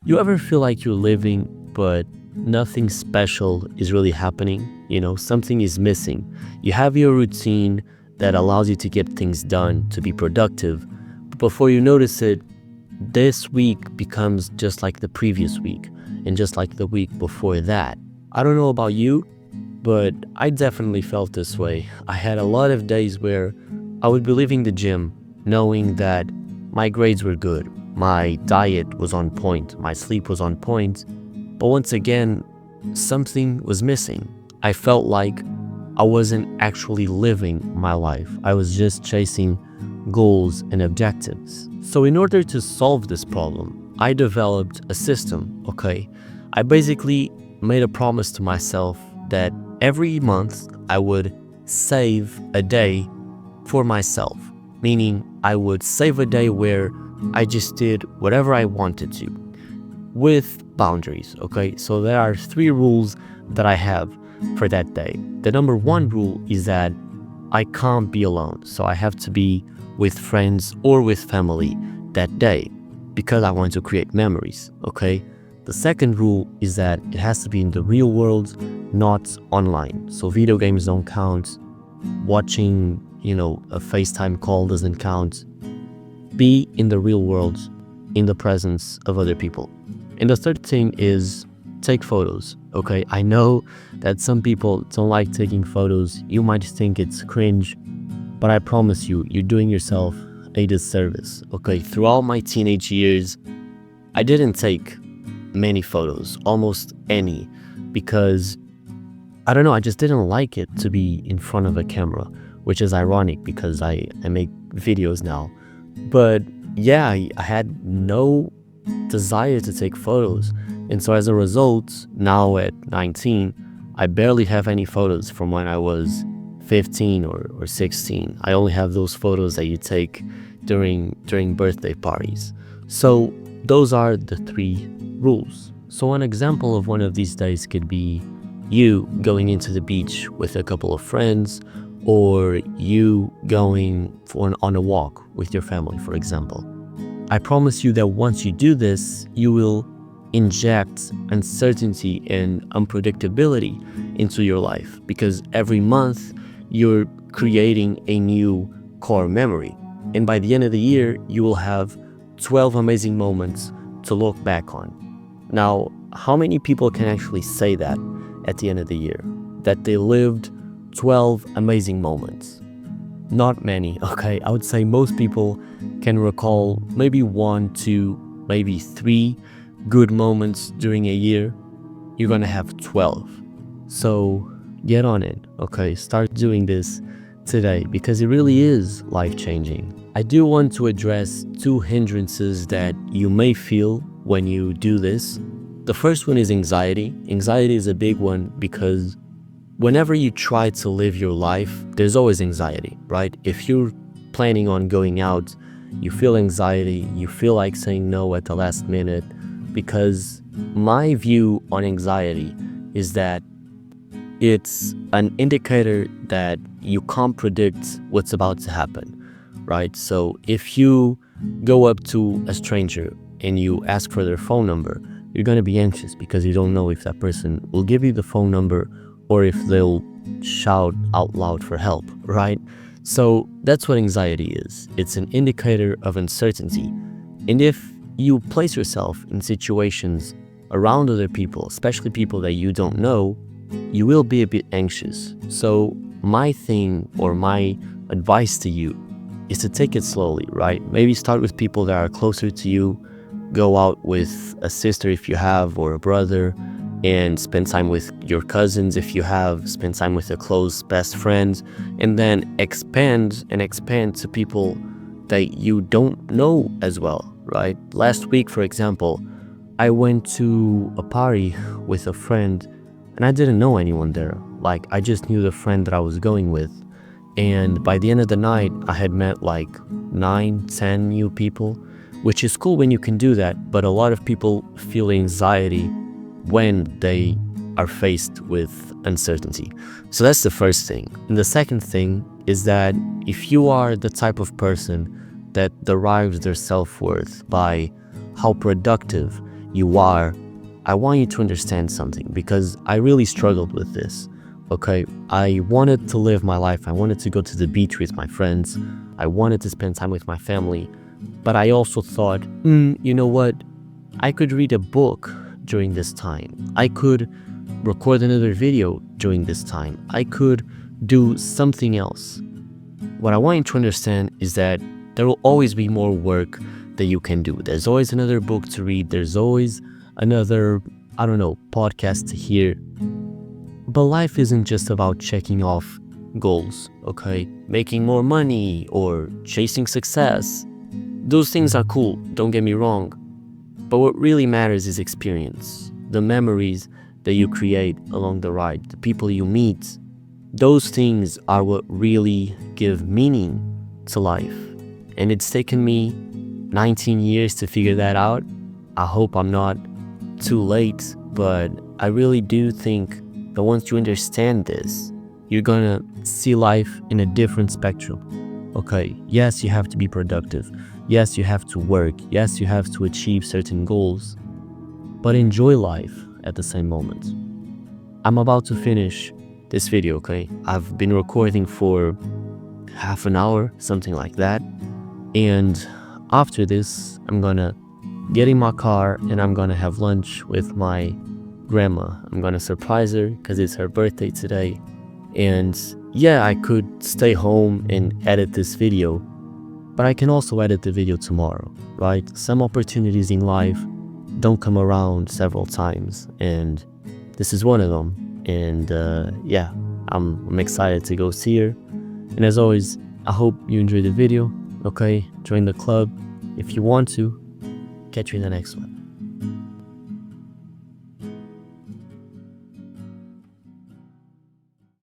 You ever feel like you're living, but nothing special is really happening? Something is missing. You have your routine that allows you to get things done, to be productive. But before you notice it, this week becomes just like the previous week, and just like the week before that. I don't know about you, but I definitely felt this way. I had a lot of days where I would be leaving the gym knowing that my grades were good, my diet was on point, my sleep was on point, but once again, something was missing. I felt like I wasn't actually living my life. I was just chasing goals and objectives. So in order to solve this problem, I developed a system, okay? I basically made a promise to myself that every month I would save a day for myself, meaning I would save a day where I just did whatever I wanted to with boundaries, okay? So there are 3 rules that I have for that day. The number 1 rule is that I can't be alone. So I have to be with friends or with family that day because I want to create memories, okay? The second rule is that it has to be in the real world, not online. So video games don't count. Watching, a FaceTime call doesn't count. Be in the real world, in the presence of other people. And the third thing is take photos, okay? I know that some people don't like taking photos. You might think it's cringe, but I promise you, you're doing yourself a disservice, okay? Throughout my teenage years, I didn't take many photos, almost any, because I don't know, I just didn't like it to be in front of a camera, which is ironic because I make videos now. But yeah, I had no desire to take photos. And so as a result, now at 19, I barely have any photos from when I was 15 or 16. I only have those photos that you take during birthday parties. So those are the 3 rules. So an example of one of these days could be you going into the beach with a couple of friends, or you going on a walk with your family, for example. I promise you that once you do this, you will inject uncertainty and unpredictability into your life, because every month you're creating a new core memory. And by the end of the year, you will have 12 amazing moments to look back on. Now, how many people can actually say that at the end of the year? That they lived 12 amazing moments? Not many, okay? I would say most people can recall maybe 1, 2, maybe 3 good moments during a year. You're gonna have 12. So get on it, okay? Start doing this today because it really is life-changing. I do want to address 2 hindrances that you may feel when you do this. The first one is anxiety. Anxiety is a big one because whenever you try to live your life, there's always anxiety, right? If you're planning on going out, you feel anxiety, you feel like saying no at the last minute, because my view on anxiety is that it's an indicator that you can't predict what's about to happen, right? So if you go up to a stranger and you ask for their phone number, you're going to be anxious because you don't know if that person will give you the phone number or if they'll shout out loud for help, right? So that's what anxiety is. It's an indicator of uncertainty. And if you place yourself in situations around other people, especially people that you don't know, you will be a bit anxious. So my thing or my advice to you is to take it slowly, right? Maybe start with people that are closer to you. Go out with a sister if you have, or a brother, and spend time with your cousins if you have, spend time with a close best friend, and then expand to people that you don't know as well, right? Last week, for example, I went to a party with a friend and I didn't know anyone there. Like, I just knew the friend that I was going with. And by the end of the night, I had met like 9, 10 new people, which is cool when you can do that. But a lot of people feel anxiety when they are faced with uncertainty. So that's the first thing. And the second thing is that if you are the type of person that derives their self-worth by how productive you are, I want you to understand something, because I really struggled with this. Okay, I wanted to live my life. I wanted to go to the beach with my friends. I wanted to spend time with my family. But I also thought, you know what? I could read a book during this time. I could record another video during this time. I could do something else. What I want you to understand is that there will always be more work that you can do. There's always another book to read. There's always another, I don't know, podcast to hear. But life isn't just about checking off goals, okay? Making more money or chasing success. Those things are cool, don't get me wrong. But what really matters is experience, the memories that you create along the ride, the people you meet. Those things are what really give meaning to life. And it's taken me 19 years to figure that out. I hope I'm not too late, but I really do think that once you understand this, you're gonna see life in a different spectrum. Okay, yes, you have to be productive. Yes, you have to work. Yes, you have to achieve certain goals, but enjoy life at the same moment. I'm about to finish this video, okay? I've been recording for half an hour, something like that. And after this, I'm gonna get in my car and I'm gonna have lunch with my grandma. I'm gonna surprise her because it's her birthday today. And yeah, I could stay home and edit this video, but I can also edit the video tomorrow, right? Some opportunities in life don't come around several times, and this is one of them. And yeah, I'm excited to go see her. And as always, I hope you enjoyed the video. Okay, join the club if you want to. Catch you in the next one.